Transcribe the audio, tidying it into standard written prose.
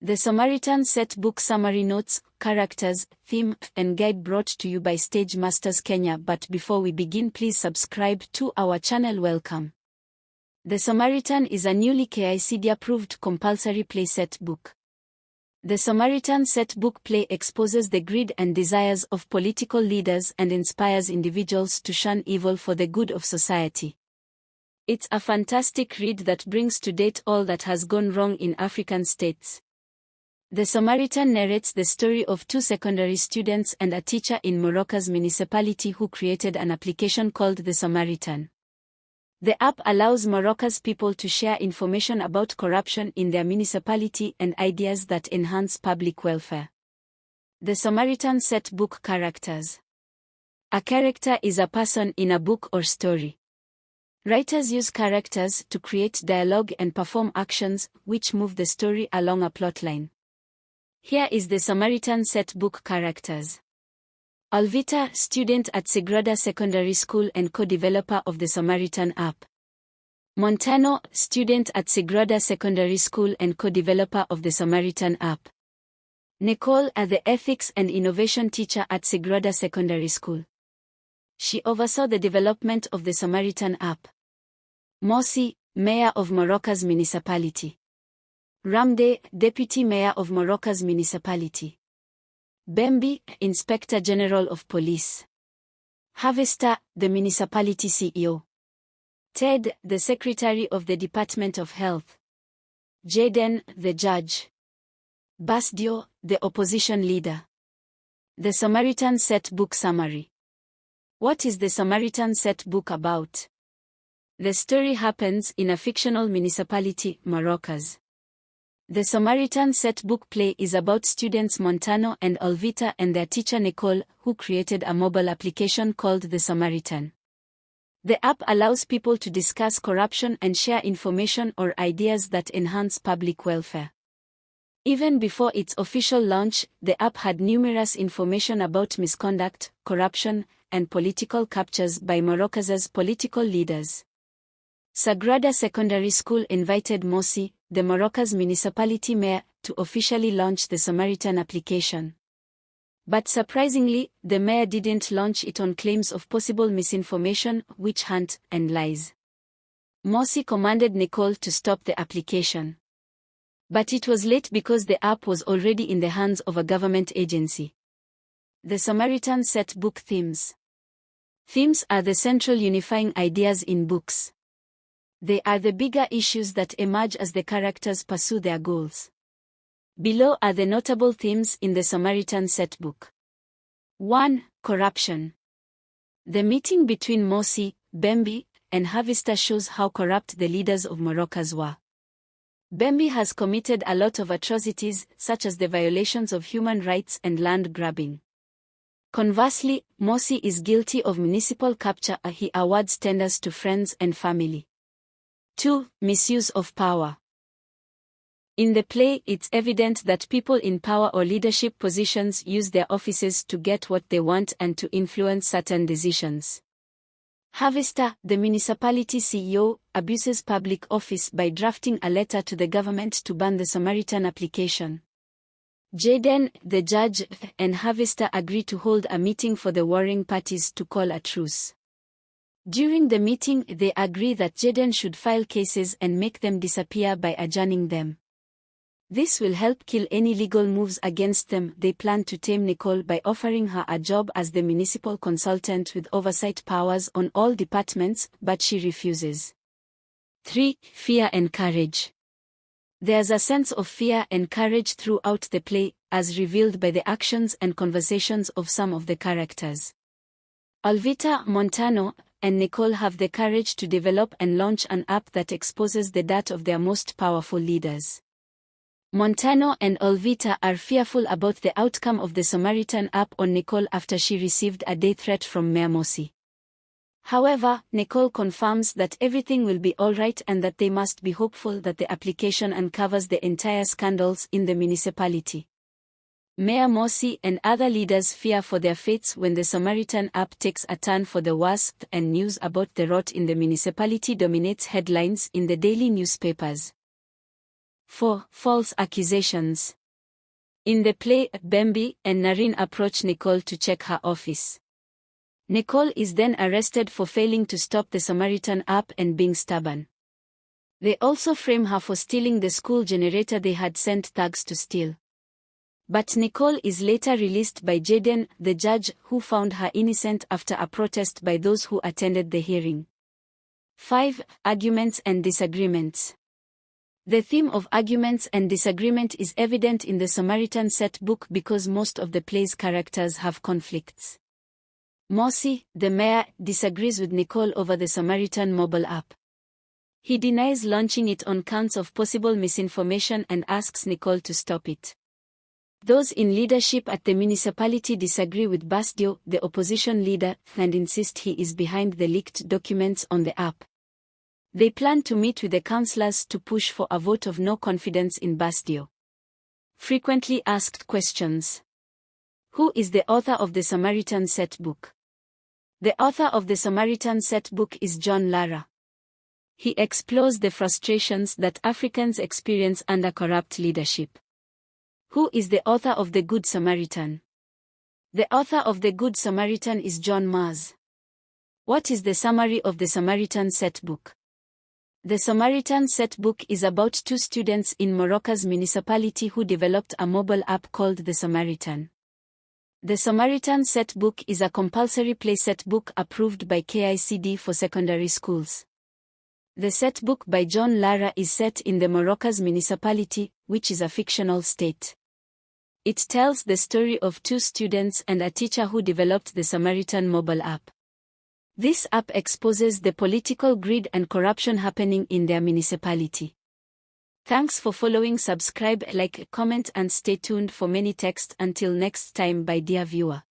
The Samaritan Set Book Summary Notes, Characters, Theme, and Guide brought to you by Stage Masters Kenya. But before we begin, please subscribe to our channel. Welcome. The Samaritan is a newly KICD-approved compulsory play set book. The Samaritan Set Book Play exposes the greed and desires of political leaders and inspires individuals to shun evil for the good of society. It's a fantastic read that brings to date all that has gone wrong in African states. The Samaritan narrates the story of two secondary students and a teacher in Morocco's municipality who created an application called the Samaritan. The app allows Morocco's people to share information about corruption in their municipality and ideas that enhance public welfare. The Samaritan Set Book Characters. A character is a person in a book or story. Writers use characters to create dialogue and perform actions which move the story along a plotline. Here is the Samaritan Set Book Characters. Alvita, student at Sagrada Secondary School and co-developer of the Samaritan app. Montano, student at Sagrada Secondary School and co-developer of the Samaritan app. Nicole, the ethics and innovation teacher at Sagrada Secondary School. She oversaw the development of the Samaritan app. Mosi, mayor of Morocco's municipality. Ramde, deputy mayor of Morocco's municipality. Bembi, Inspector General of Police. Havesta, the municipality CEO. Ted, the Secretary of the Department of Health. Jaden, the judge. Basdio, the opposition leader. The Samaritan Set Book Summary. What is the Samaritan Set Book about? The story happens in a fictional municipality, Morocco's. The Samaritan Set Book Play is about students Montano and Alvita and their teacher Nicole, who created a mobile application called the Samaritan. The app allows people to discuss corruption and share information or ideas that enhance public welfare. Even before its official launch, the app had numerous information about misconduct, corruption, and political captures by Morocco's political leaders. Sagrada Secondary School invited Mosi, the Morocco's municipality mayor, to officially launch the Samaritan application. But surprisingly, the mayor didn't launch it on claims of possible misinformation, witch hunt, and lies. Mosi commanded Nicole to stop the application. But it was late because the app was already in the hands of a government agency. The Samaritan Set Book Themes. Themes are the central unifying ideas in books. They are the bigger issues that emerge as the characters pursue their goals. Below are the notable themes in the Samaritan Set Book. 1. Corruption. The meeting between Mosi, Bembi, and Havista shows how corrupt the leaders of Morocco's were. Bembi has committed a lot of atrocities, such as the violations of human rights and land grabbing. Conversely, Mosi is guilty of municipal capture. He awards tenders to friends and family. 2. Misuse of power. In the play, it's evident that people in power or leadership positions use their offices to get what they want and to influence certain decisions. Havesta, the municipality CEO, abuses public office by drafting a letter to the government to ban the Samaritan application. Jaden, the judge, and Havesta agree to hold a meeting for the warring parties to call a truce. During the meeting, they agree that Jaden should file cases and make them disappear by adjourning them. This will help kill any legal moves against them. They plan to tame Nicole by offering her a job as the municipal consultant with oversight powers on all departments, but she refuses. 3. Fear and courage. There's a sense of fear and courage throughout the play, as revealed by the actions and conversations of some of the characters. Alvita, Montano, and Nicole have the courage to develop and launch an app that exposes the dirt of their most powerful leaders. Montano and Alvita are fearful about the outcome of the Samaritan app on Nicole after she received a death threat from Mayor Mosi. However, Nicole confirms that everything will be alright and that they must be hopeful that the application uncovers the entire scandals in the municipality. Mayor Mosi and other leaders fear for their fates when the Samaritan app takes a turn for the worse and news about the rot in the municipality dominates headlines in the daily newspapers. 4. False accusations. In the play, Bambi and Naren approach Nicole to check her office. Nicole is then arrested for failing to stop the Samaritan app and being stubborn. They also frame her for stealing the school generator they had sent thugs to steal. But Nicole is later released by Jaden, the judge, who found her innocent after a protest by those who attended the hearing. 5. Arguments and disagreements. The theme of arguments and disagreement is evident in the Samaritan set book because most of the play's characters have conflicts. Mossy, the mayor, disagrees with Nicole over the Samaritan mobile app. He denies launching it on counts of possible misinformation and asks Nicole to stop it. Those in leadership at the municipality disagree with Basdio, the opposition leader, and insist he is behind the leaked documents on the app. They plan to meet with the councillors to push for a vote of no confidence in Basdio. Frequently asked questions. Who is the author of the Samaritan set book? The author of the Samaritan set book is John Lara. He explores the frustrations that Africans experience under corrupt leadership. Who is the author of the Good Samaritan? The author of the Good Samaritan is John Mars. What is the summary of the Samaritan set book? The Samaritan set book is about two students in Morocco's municipality who developed a mobile app called the Samaritan. The Samaritan set book is a compulsory play set book approved by KICD for secondary schools. The set book by John Lara is set in the Morocco's municipality, which is a fictional state. It tells the story of two students and a teacher who developed the Samaritan mobile app. This app exposes the political greed and corruption happening in their municipality. Thanks for following. Subscribe, like, comment and stay tuned for many texts. Until next time, bye dear viewer.